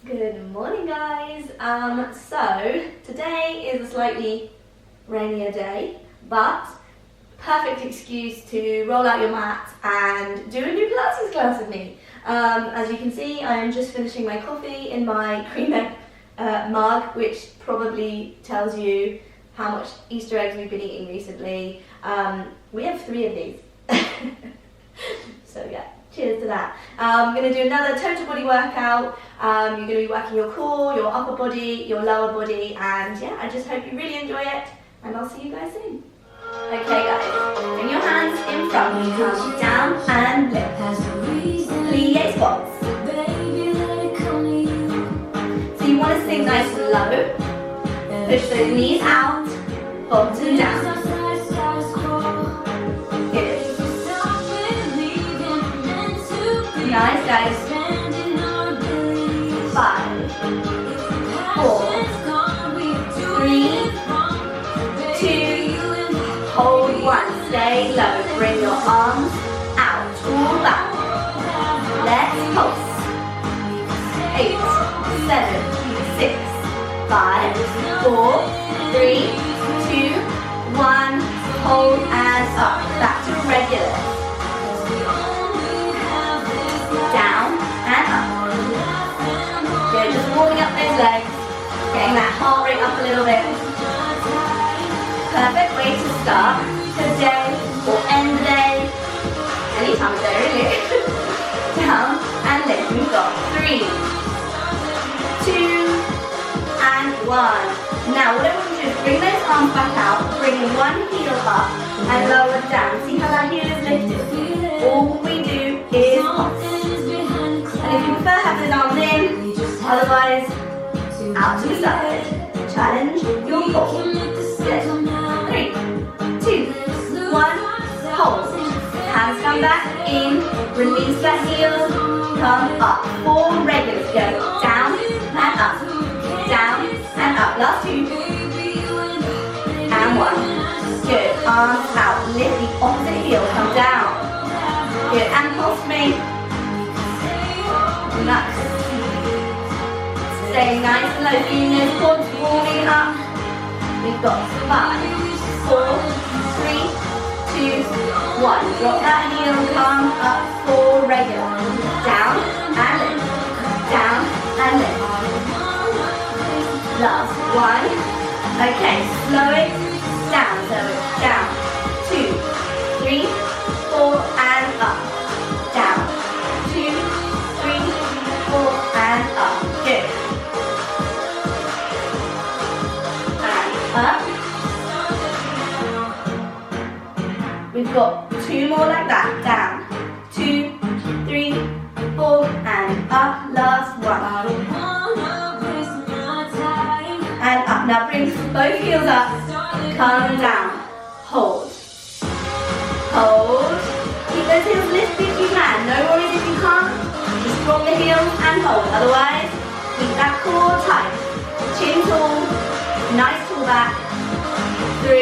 Good morning, guys. So today is a slightly rainier day, but perfect excuse to roll out your mat and do a new Pilates class with me. As you can see, I am just finishing my coffee in my cream egg mug, which probably tells you how much Easter eggs we've been eating recently. We have 3 of these. So yeah, cheers to that. I'm going to do another total body workout. You're going to be working your core, your upper body, your lower body, and yeah, I just hope you really enjoy it, and I'll see you guys soon. Okay guys, bring your hands in front, come down and lift. Plie squats. So you want to sink nice and low. Push those knees out, bottom down. Good. Nice guys. 5, 4, 3, 2, hold 1. Stay low. Bring your arms out, all back. Let's pulse. 8, 7, 6, 5, 4, 3, 2, 1. Hold and up. Back to regular. Down and up. Good, just warming up those legs, getting that heart rate up a little bit. Perfect way to start the day or end the day, anytime of day really. Down and lift. We've got 3, 2, and 1. Now what I want you to do is bring those arms back out, bring one heel up and lower down. See how that heel is lifted? All we do is pulse. And if you prefer, have those arms in, otherwise out to the side. Challenge your core. Good. 3, 2, 1, hold. Hands come back in, release that heel, come up. 4 regulars, go down and up, down and up. Last 2. And 1. Good, arms out, lift the opposite heel, come down. Good, and pulse me. Nice. Stay nice and low, feeling those quads warming up. We've got 5, 4, 3, 2, 1. Drop that heel, come up for regular. Down and lift. Down and lift. Last 1. Okay, slow it down. So it's down. 2, 3, 4, and up. Down. 2, 3, 4, and up. Good. Up. We've got 2 more like that. Down. 2, 3, 4, and up. Last 1. And up. Now bring both heels up. Come down. Hold. Hold. Keep those heels lifted if you can. No worries if you can't. Just drop the heels and hold. Otherwise, keep that core tight. Chin tall. Nice tall back. 3,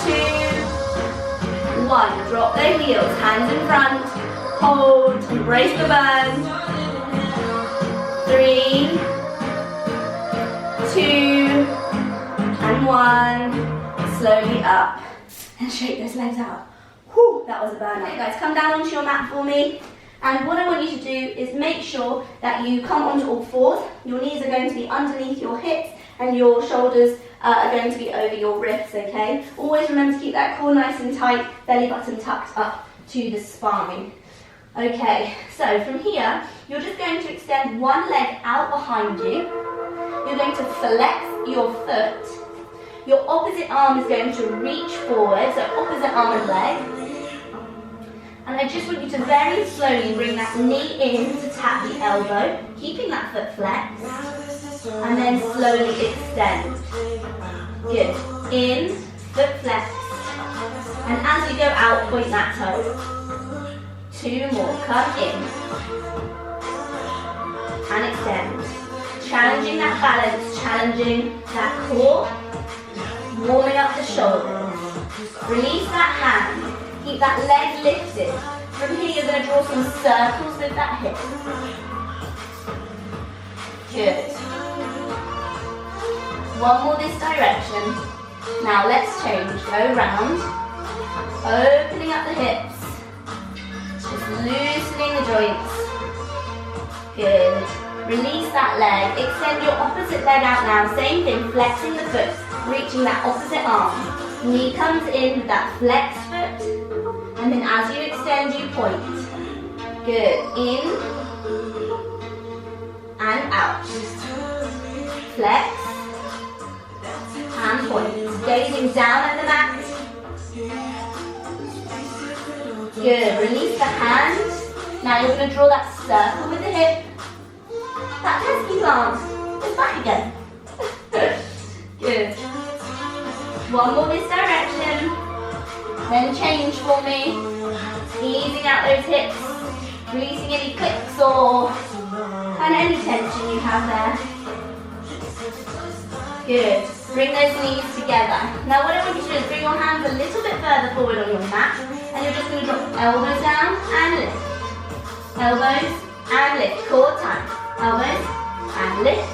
2, 1. Drop the heels. Hands in front. Hold. Embrace the burn. 3, 2, and 1. Slowly up. And shake those legs out. Whew, that was a burn. Okay, guys, come down onto your mat for me. And what I want you to do is make sure that you come onto all 4s. Your knees are going to be underneath your hips and your shoulders are going to be over your wrists, okay? Always remember to keep that core nice and tight, belly button tucked up to the spine. Okay, so from here, you're just going to extend one leg out behind you. You're going to flex your foot. Your opposite arm is going to reach forward, so opposite arm and leg. And I just want you to very slowly bring that knee in to tap the elbow, keeping that foot flexed, and then slowly extend. Good. In, foot flexed, and as you go out, point that toe. 2 more. Come in and extend. Challenging that balance, challenging that core, warming up the shoulders. Release that hand. Keep that leg lifted. From here, you're going to draw some circles with that hip. Good. One more this direction. Now let's change. Go round. Opening up the hips. Just loosening the joints. Good. Release that leg. Extend your opposite leg out now. Same thing. Flexing the foot. Reaching that opposite arm. Knee comes in with that flexed foot. And then as you extend, you point. Good. In. And out. Flex. And point. Gazing down at the mat. Good. Release the hand. Now you're going to draw that circle with the hip. That pesky plant. It's back again. Good. One more this direction. Then change for me. Easing out those hips. Releasing any clicks or any tension you have there. Good. Bring those knees together. Now what I want you to do is bring your hands a little bit further forward on your mat. And you're just going to drop elbows down and lift. Elbows and lift. Core time. Elbows and lift.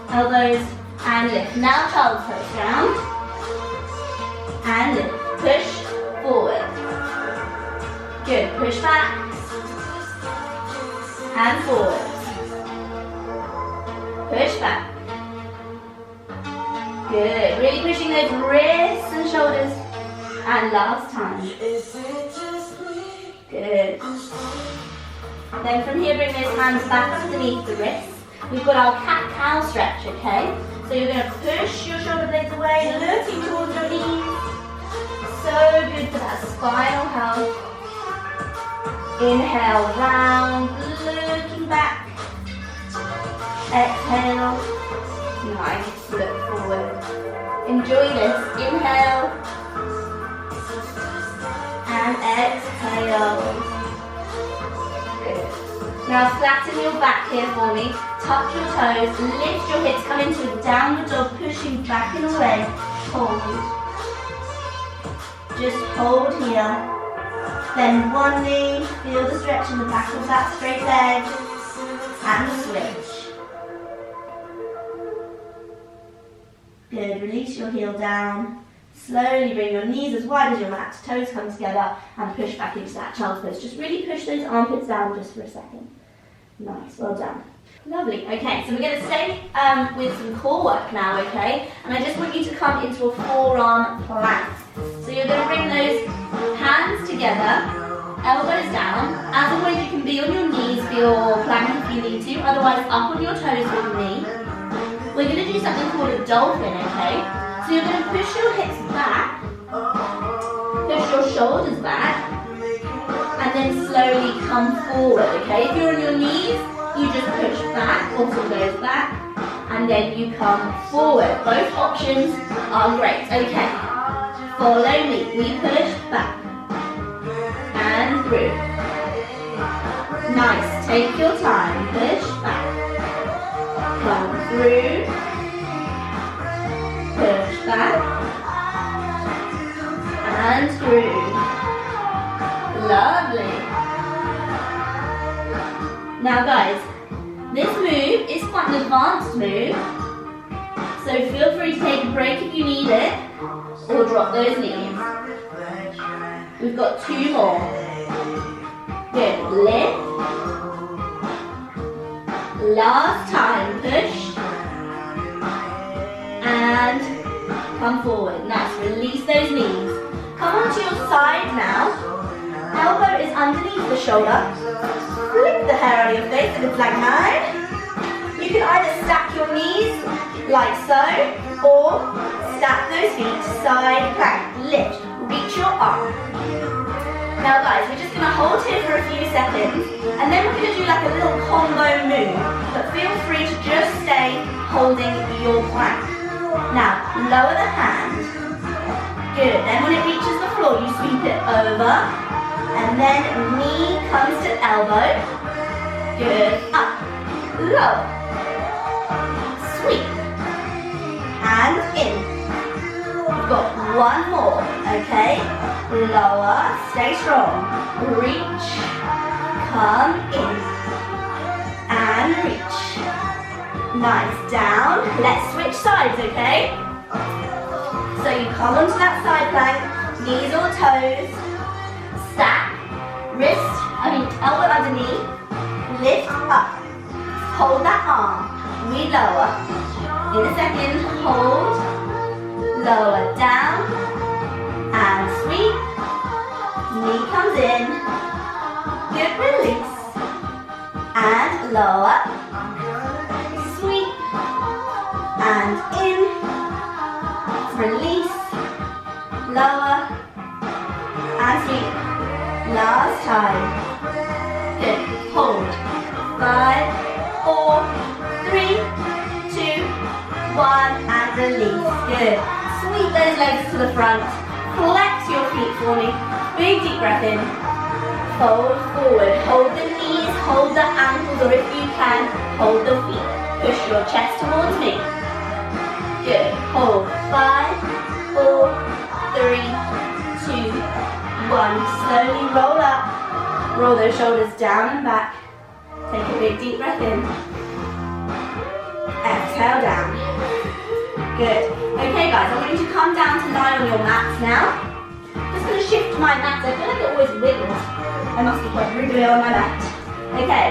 Elbows and lift. Now child's pose. Down and lift. Push forward. Good. Push back and forward. Push back. Good. Really pushing those wrists and shoulders. And last time. Good. Then from here, bring those hands back underneath the wrists. We've got our cat-cow stretch, okay? So you're going to push your shoulder blades away, looking towards your knees. So good for that spinal health. Inhale, round, looking back. Exhale. Nice, look forward. Enjoy this. Inhale. And exhale. Good. Now flatten your back here for me. Tuck your toes, lift your hips, come into a downward dog, pushing back and away. Hold. Just hold here. Bend one knee, feel the stretch in the back of that straight leg. And switch. Good, release your heel down. Slowly bring your knees as wide as your mat, toes come together and push back into that child's pose. Just really push those armpits down just for a second. Nice, well done. Lovely, okay, so we're going to stay with some core work now, okay? And I just want you to come into a forearm plant. So you're going to bring those hands together, elbows down. As always, you can be on your knees for your plank if you need to, otherwise up on your toes with me. We're going to do something called a dolphin, okay? So you're going to push your hips back, push your shoulders back, and then slowly come forward, okay? If you're on your knees, you just push back, also goes back, and then you come forward. Both options are great, okay? Follow me. We push back and through. Nice. Take your time. Push back. Come through. Push back and through. Lovely. Now guys, this move is quite an advanced move, so feel free to take a break if you need it, or drop those knees. We've got two more. Good, lift. Last time, push. And come forward. Nice, release those knees. Come onto your side now. Elbow is underneath the shoulder. Flip the hair out of your face if it's like mine. You can either stack your knees like so, or stack those feet, side plank, lift, reach your arm. Now guys, we're just going to hold here for a few seconds, and then we're going to do like a little combo move, but feel free to just stay holding your plank. Now, lower the hand. Good, then when it reaches the floor, you sweep it over, and then knee comes to elbow. Good, up, lower, sweep, and in. We've got one more, okay? Lower, stay strong. Reach, come in, and reach. Nice, down. Let's switch sides, okay? So you come onto that side plank, knees or toes, stack, elbow underneath, lift up, hold that arm, we lower. In a second, hold, lower, down, and sweep, knee comes in, good, release, and lower, sweep, and in, release, lower, and sweep. Last time. Good. Hold. 5, 4, 3, 2, 1, and release. Good. Sweep those legs to the front. Flex your feet for me. Big deep breath in. Fold forward. Hold the knees, hold the ankles, or if you can, hold the feet. Push your chest towards me. Good. Hold. 5, 4, 3, 2, 1. Slowly roll up. Roll those shoulders down and back. Take a big deep breath in. Exhale down. Good. Okay guys, I'm going to come down to lie on your mats now. Just going to shift my mat. I feel like it always wiggles. I must be quite wriggly on my mat. Okay.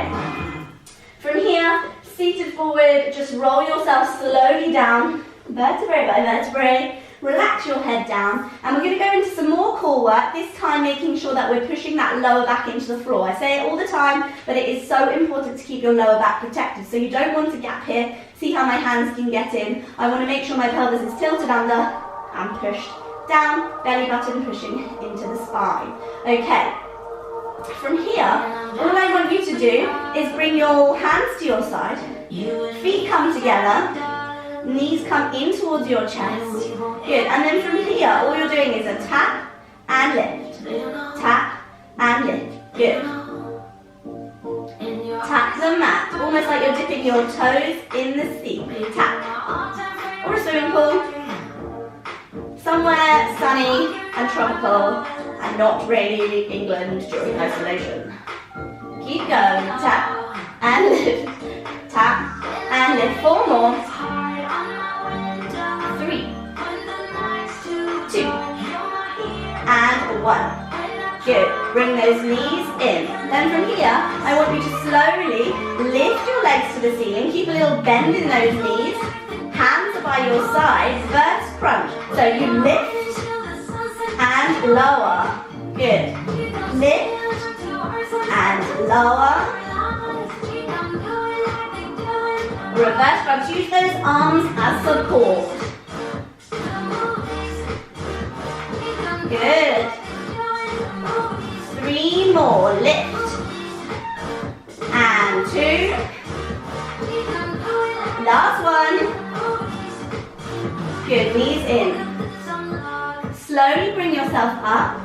From here, seated forward, just roll yourself slowly down. Vertebrae by vertebrae. Relax your head down, and we're going to go into some more core work, this time making sure that we're pushing that lower back into the floor. I say it all the time, but it is so important to keep your lower back protected. So you don't want a gap here. See how my hands can get in. I want to make sure my pelvis is tilted under and pushed down, belly button pushing into the spine. Okay, from here, all I want you to do is bring your hands to your side, feet come together, knees come in towards your chest. Good. And then from here, all you're doing is a tap and lift. Tap and lift. Good. Tap the mat, almost like you're dipping your toes in the sea. Tap. Or a swimming pool. Somewhere sunny and tropical and not really England during isolation. Keep going. Tap and lift. Tap and lift. 4 more. 3, 2, and 1. Good. Bring those knees in. Then from here, I want you to slowly lift your legs to the ceiling. Keep a little bend in those knees. Hands are by your side. Verse crunch. So you lift and lower. Good. Lift and lower. Reverse crunch. Use those arms as support. Good. 3 more. Lift. And 2. Last one. Good. Knees in. Slowly bring yourself up.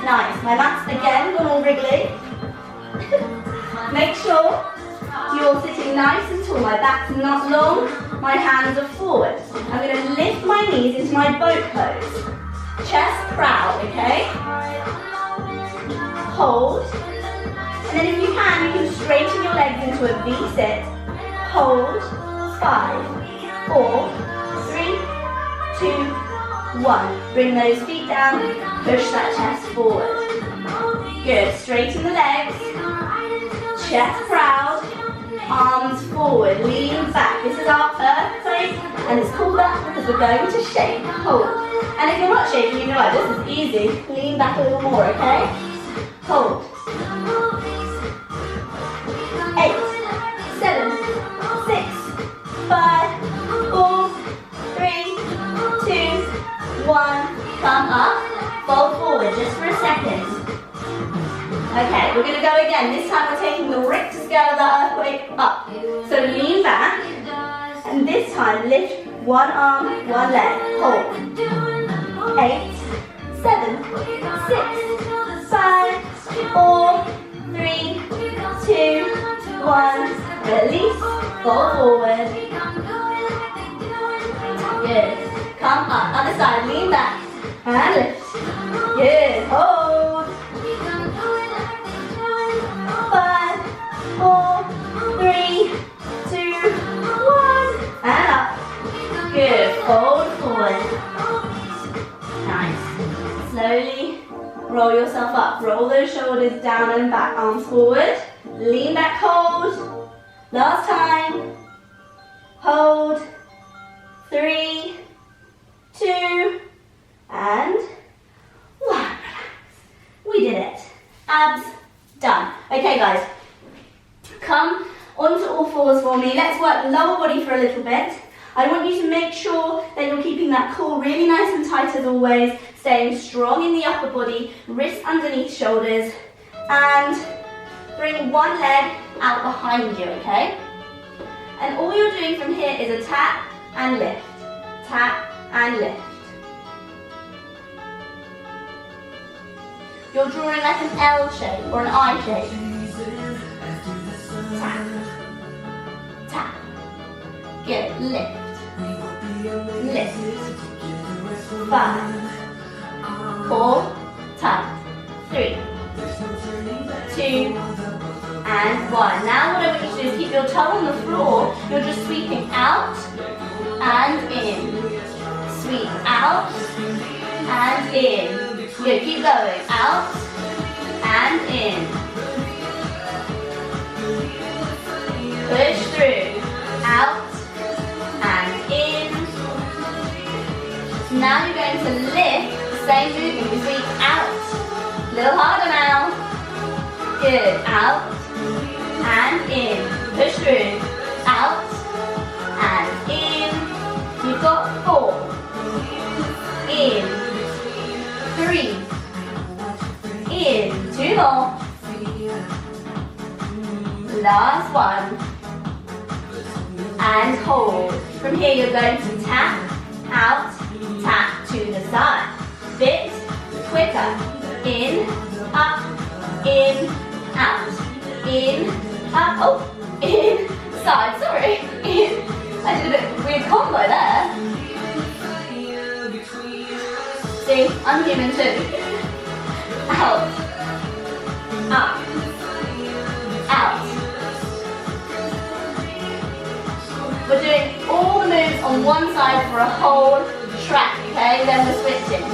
Nice. My mat's again gone all wriggly. Make sure you're sitting nice and tall. My back's not long. My hands are forward. I'm going to lift my knees into my boat pose. Chest proud, okay? Hold. And then if you can straighten your legs into a V-sit. Hold. 5, 4, 3, 2, 1. Bring those feet down. Push that chest forward. Good. Straighten the legs. Chest proud. Arms forward. Lean back. This is our earthquake, and it's called that because we're going to shake. Hold. And if you're not shaking, you know what, this is easy. Lean back a little more, okay? Hold. 8, 7, 6, 5, 4, 3, 2, 1. Come up. Fold forward just for a second. Okay, we're going to go again. This time we're taking the Richter scale of the earthquake up. So lean back. And this time lift one arm, one leg. Hold. 8, 7, 6, 5, 4, 3, 2, 1. Release. Fold forward. Good. Come up. Other side. Lean back. And lift. Good. Hold. 5, 4, 3, 2, roll yourself up. Roll those shoulders down and back, arms forward. Lean back, hold. Last time. Hold. 3, 2, and 1. Relax. We did it. Abs done. Okay, guys. Come onto all fours for me. Let's work lower body for a little bit. I want you to make sure that you're keeping that core really nice and tight as always, staying strong in the upper body, wrists underneath shoulders, and bring one leg out behind you, okay? And all you're doing from here is a tap and lift, tap and lift. You're drawing like an L shape or an I shape. Tap, tap. Good, lift, lift. 5, 4, tap. 3, 2, and 1. Now what I want you to do is keep your toe on the floor. You're just sweeping out and in. Sweep out and in. Good, keep going. Out and in. Push through. Out and in. Now you're going to lift the same movement. You sweep out. A little harder now. Good. Out and in. Push through. Out and in. You've got 4. In. 3. In. 2 more. Last one. And hold. From here you're going to tap, out, tap to the side. Bit quicker. In, up, in, out. In, up, oh, in, side, sorry. In. I did a bit of a weird combo there. See, I'm human too. Out, up, out. We're doing all the moves on one side for a whole track, okay? Then we're switching.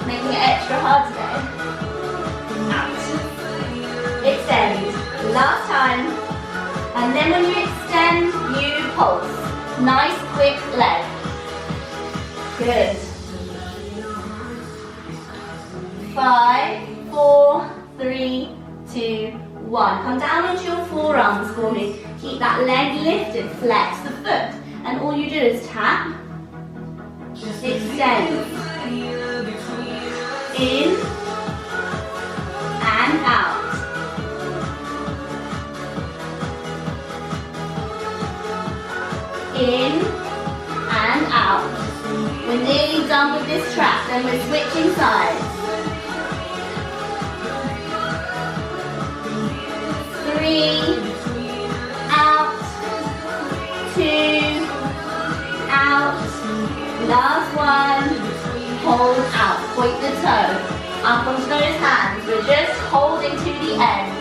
Making it extra hard today. Out. Extend. Last time. And then when you extend, you pulse. Nice, quick leg. Good. 5, 4, 3, 2, 1. Come down onto your forearms for me. Keep that leg lifted, flex the foot. And all you do is tap, extend, in, and out. In, and out. We're nearly done with this track, then we're switching sides. 3, out, 2, out, last one, hold out, point the toe, up onto those hands, we're just holding to the end,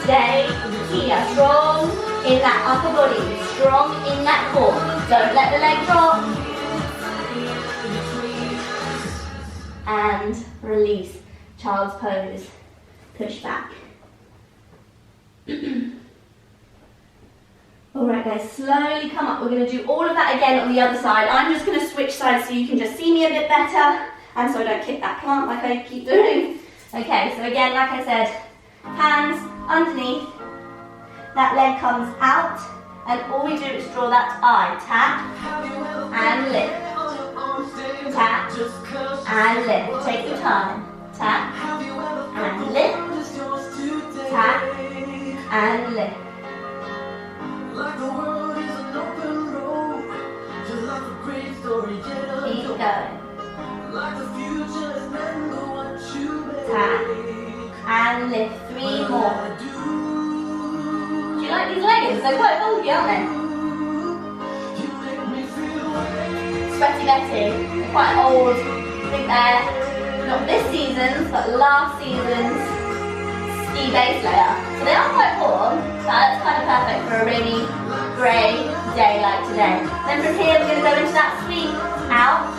stay here, strong in that upper body, strong in that core, don't let the leg drop, and release, child's pose, push back. Alright guys, slowly come up. We're going to do all of that again on the other side. I'm just going to switch sides so you can just see me a bit better and so I don't kick that plant like I keep doing. Okay, so again, like I said, hands underneath, that leg comes out and all we do is draw that eye. Tap and lift. Tap and lift. Take your time. Tap and lift. Tap and lift. Like the world is an open road, just like a great story, keep going. Like the future is never what you make. Tap and lift. 3 more. Do you like these leggings? They're quite funky, aren't they? Sweaty Betty. They're quite old. I think they're not this season's, but last season's ski base layer. So they are quite warm, but that's kind of perfect for a rainy, grey day like today. Then from here we're going to go into that sweep, out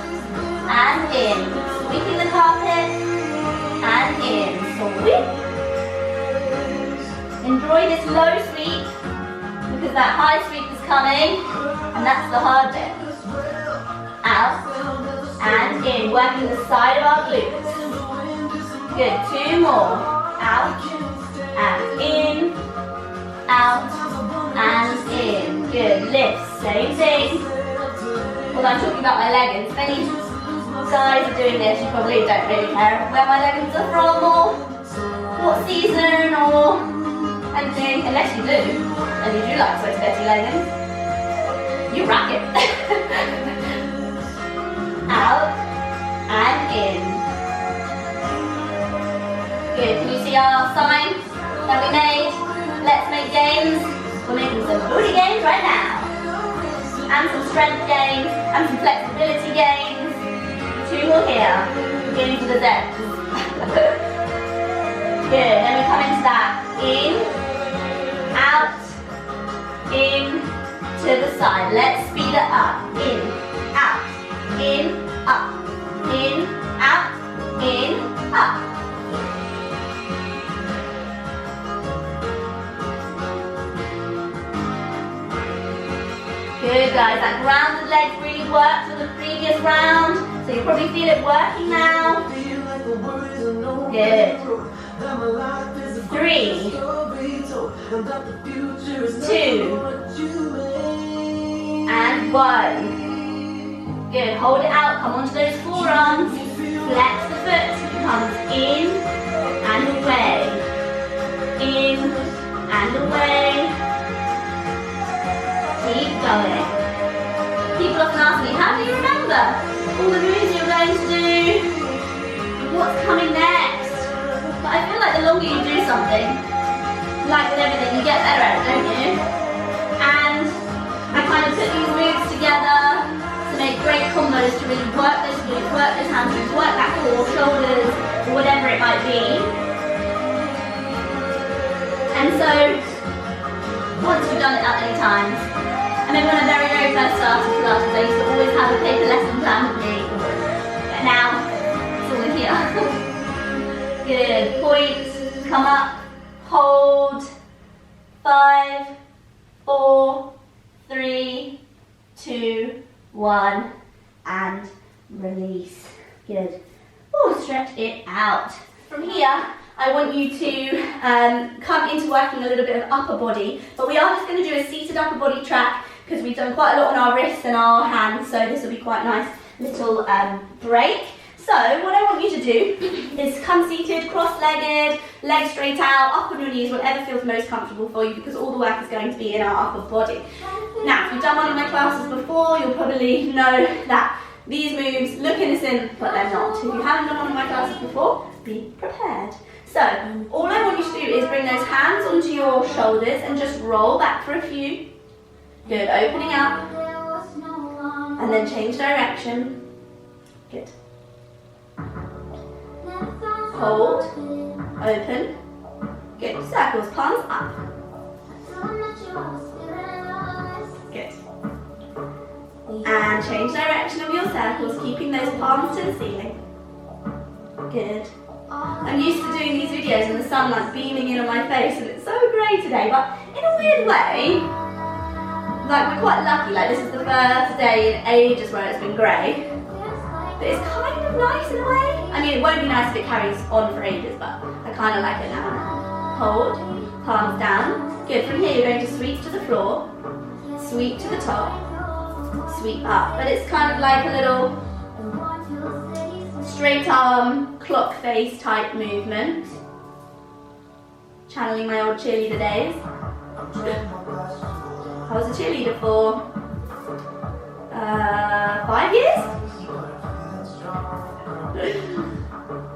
and in. Sweeping the carpet and enjoy this low sweep because that high sweep is coming, and that's the hard bit. Out and in, working the side of our glutes. Good, 2 more. Out and in, out and in. Good, lift, same thing. Well, I'm talking about my leggings. If any guys are doing this, you probably don't really care where my leggings are from or what season or anything, unless you do, and you do like sweaty leggings. You rock it. Out and in. Good, can you see our sign that we made? Let's make gains. We're making some booty gains right now. And some strength gains, and some flexibility gains. 2 more here. We're getting to the depths. Good, then we come into that. In, out, in, to the side. Let's speed it up. In, out, in, up, in, out, in, up. Good guys, that grounded legs really worked for the previous round, so you probably feel it working now. Good. 3, 2, and 1. Good, hold it out, come onto those forearms, flex the foot, comes in and away, in and away. Keep going. People often ask me, how do you remember all the moves you're going to do? What's coming next? But I feel like the longer you do something, like with everything, you get better at it, don't you? And I kind of put these moves together to make great combos to really work those glutes, work those hamstrings, work that core, shoulders, or whatever it might be. And so, once you've done it that many times, I remember when I very first started Pilates, I used to always have a paper lesson plan with me. But now, it's all in here. Good, point, come up, hold, 5, 4, 3, 2, 1, and release. Good. Oh, stretch it out. From here, I want you to come into working a little bit of upper body, but we are just going to do a seated upper body track because we've done quite a lot on our wrists and our hands, so this will be quite a nice little break. So what I want you to do is come seated, cross-legged, legs straight out, up on your knees, whatever feels most comfortable for you, because all the work is going to be in our upper body. Now, if you've done one of my classes before, you'll probably know that these moves look innocent, but they're not. If you haven't done one of my classes before, be prepared. So, all I want you to do is bring those hands onto your shoulders and just roll back for a few. Good, opening up. And then change direction. Good. Hold, open. Good, circles, palms up. Good. And change direction of your circles, keeping those palms to the ceiling. Good. I'm used to doing these videos in the sunlight beaming in on my face and it's so grey today, but in a weird way, like we're quite lucky, like this is the first day in ages where it's been grey. But it's kind of nice in a way. I mean, it won't be nice if it carries on for ages, but I kind of like it now. Hold, palms down. Good, from here you're going to sweep to the floor, sweep to the top, sweep up. But it's kind of like a little straight arm, clock face type movement. Channeling my old cheerleader days. I was a cheerleader for 5 years.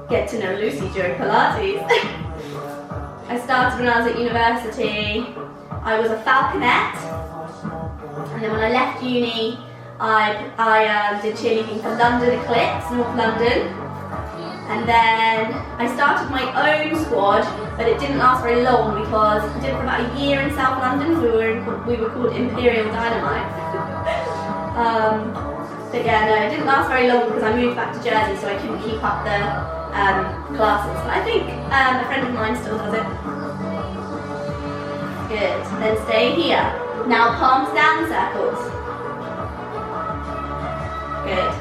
Get to know Lucy during Pilates. I started when I was at university. I was a falconet, and then when I left uni, I did cheerleading for London Eclipse, North London, and then I started my own squad, but it didn't last very long because I did it for about a year in South London. We were called Imperial Dynamite. But yeah, no, it didn't last very long because I moved back to Jersey, so I couldn't keep up the classes. But I think a friend of mine still does it. Good. Then stay here. Now palms down circles. Good.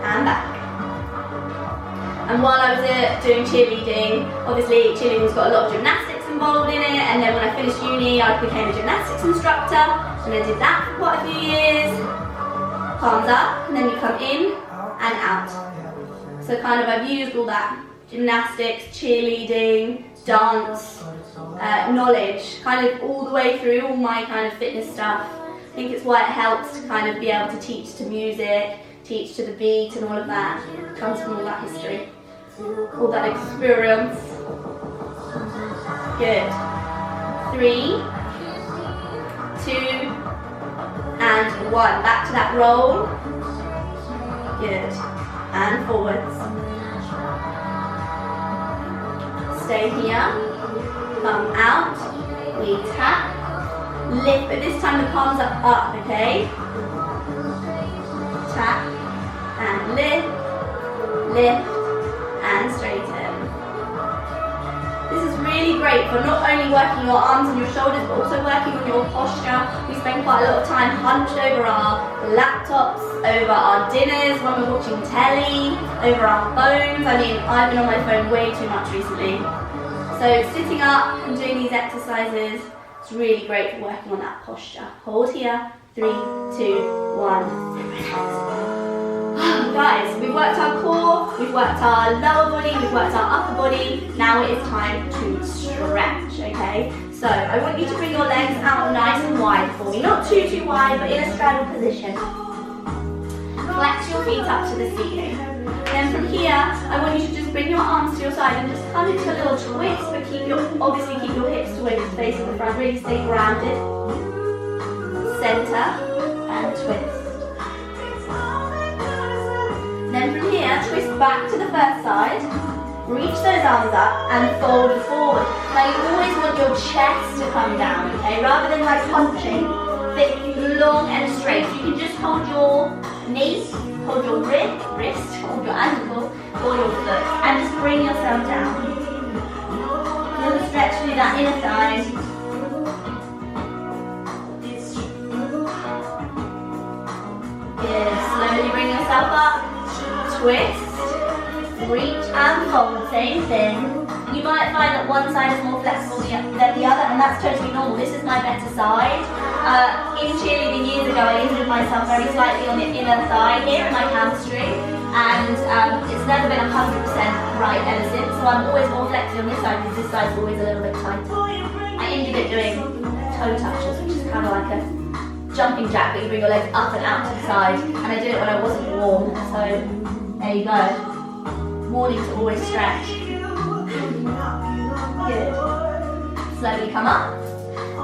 And back. And while I was doing cheerleading, obviously cheerleading's got a lot of gymnastics involved in it, and then when I finished uni I became a gymnastics instructor, and I did that for quite a few years. Palms up, and then you come in and out. So kind of I've used all that gymnastics, cheerleading, dance, knowledge, kind of all the way through all my kind of fitness stuff. I think it's why it helps to kind of be able to teach to music, teach to the beat and all of that. It comes from all that history, all that experience. Good. 3, 2, and 1. Back to that roll. Good. And forwards. Stay here. Come out. We tap. Lift, but this time the palms are up, okay? Tap. And lift. Lift. And straighten. This is really great for not only working your arms and your shoulders, but also working on your posture. We spend quite a lot of time hunched over our laptops, over our dinners, when we're watching telly, over our phones. I mean, I've been on my phone way too much recently. So sitting up and doing these exercises is really great for working on that posture. Hold here. 3, 2, 1. And relax. Guys, we've worked our core, we've worked our lower body, we've worked our upper body. Now it is time to stretch, okay? So I want you to bring your legs out nice and wide for me. Not too wide, but in a straddle position. Flex your feet up to the ceiling. Then from here, I want you to just bring your arms to your side and just come into a little twist, but obviously keep your hips towards facing the front. Really stay grounded. Center and twist. Then from here, twist back to the first side, reach those arms up and fold forward. Now you always want your chest to come down, okay? Rather than like punching, think long and straight. You can just hold your knee, hold your wrist, hold your ankle, or your foot, and just bring yourself down. Little stretch through that inner thigh. Good, slowly bring yourself up. Twist, reach and fold, same thing. You might find that one side is more flexible than the other, and that's totally normal. This is my better side. In cheerleading years ago, I injured myself very slightly on the inner thigh here in my hamstring, and it's never been 100% right ever since, so I'm always more flexible on this side because this side's always a little bit tighter. I injured it doing toe touches, which is kind of like a jumping jack, but you bring your legs up and out to the side, and I did it when I wasn't warm, so there you go. Mornings are always stretch. Good. Slowly come up.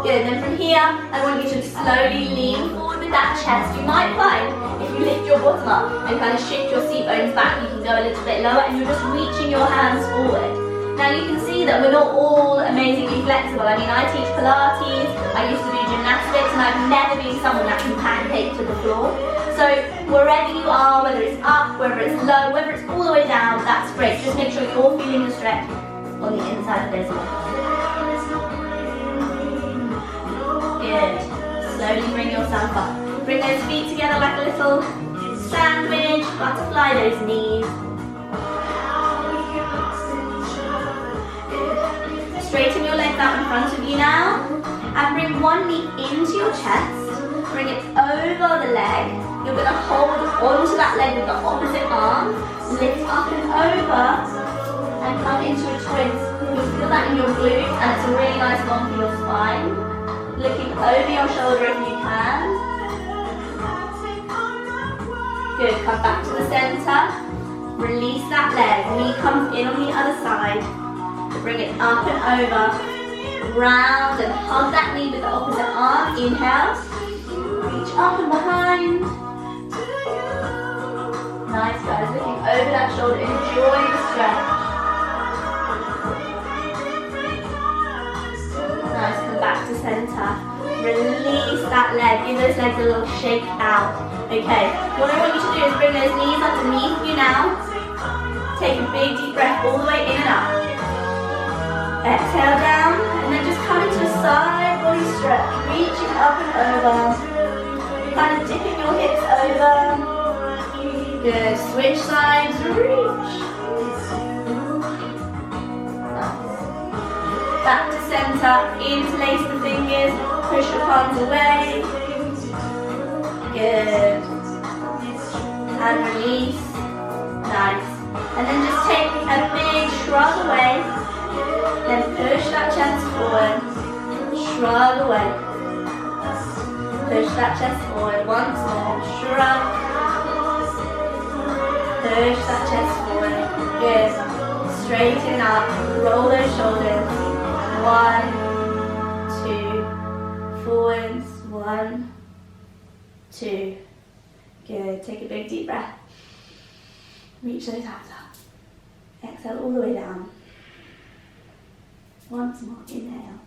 Good. Then from here, I want you to slowly lean forward with that chest. You might find if you lift your bottom up and kind of shift your seat bones back, you can go a little bit lower, and you're just reaching your hands forward. Now you can see that we're not all amazingly flexible. I mean, I teach Pilates, I used to do gymnastics, and I've never been someone that can pancake to the floor. So wherever you are, whether it's up, whether it's low, whether it's all the way down, that's great. Just make sure you're feeling the stretch on the inside of this one. Good. Slowly bring yourself up. Bring those feet together like a little sandwich, butterfly those knees. Good. Straighten your legs out in front of you now, and bring one knee into your chest. Bring it over the leg. You're going to hold onto that leg with the opposite arm. Lift up and over and come into a twist. You'll feel that in your glutes, and it's a really nice one for your spine. Looking over your shoulder if you can. Good, come back to the center. Release that leg. Knee comes in on the other side. Bring it up and over. Round and hug that knee with the opposite arm. Inhale. Reach up and behind. Nice guys, looking over that shoulder, enjoy the stretch. Nice, come back to center. Release that leg, give those legs a little shake out. Okay, what I want you to do is bring those knees underneath you now. Take a big deep breath all the way in and up. Exhale down, and then just come into a side body stretch, reaching up and over, kind of dipping your hips over. Good, switch sides, reach. Back to center, interlace the fingers, push your palms away. Good. And release. Nice. And then just take a big shrug away. Then push that chest forward. Shrug away. Push that chest forward. Once more. Shrug. Push that chest forward. Good. Straighten up. Roll those shoulders. 1, 2. Forwards. 1, 2. Good. Take a big deep breath. Reach those arms up. Exhale all the way down. Once more. Inhale.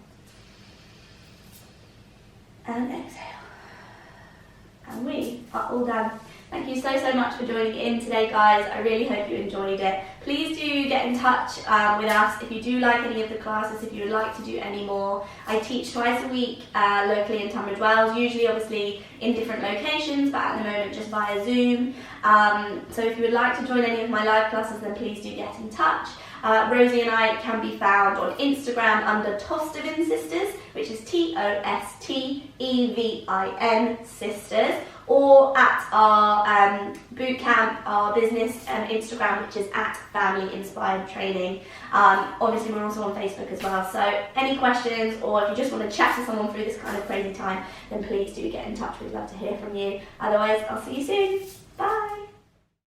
And exhale. And we are all done. Thank you so much for joining in today, guys. I really hope you enjoyed it. Please do get in touch with us if you do like any of the classes, if you would like to do any more. I teach twice a week locally in Tunbridge Wells, usually obviously in different locations, but at the moment just via Zoom. So if you would like to join any of my live classes, then please do get in touch. Rosie and I can be found on Instagram under tostevinsisters, which is TOSTEVIN sisters, or at our bootcamp, our business Instagram, which is at Family Inspired Training. Obviously we're also on Facebook as well, so any questions, or if you just want to chat to someone through this kind of crazy time, then please do get in touch. We'd love to hear from you. Otherwise, I'll see you soon.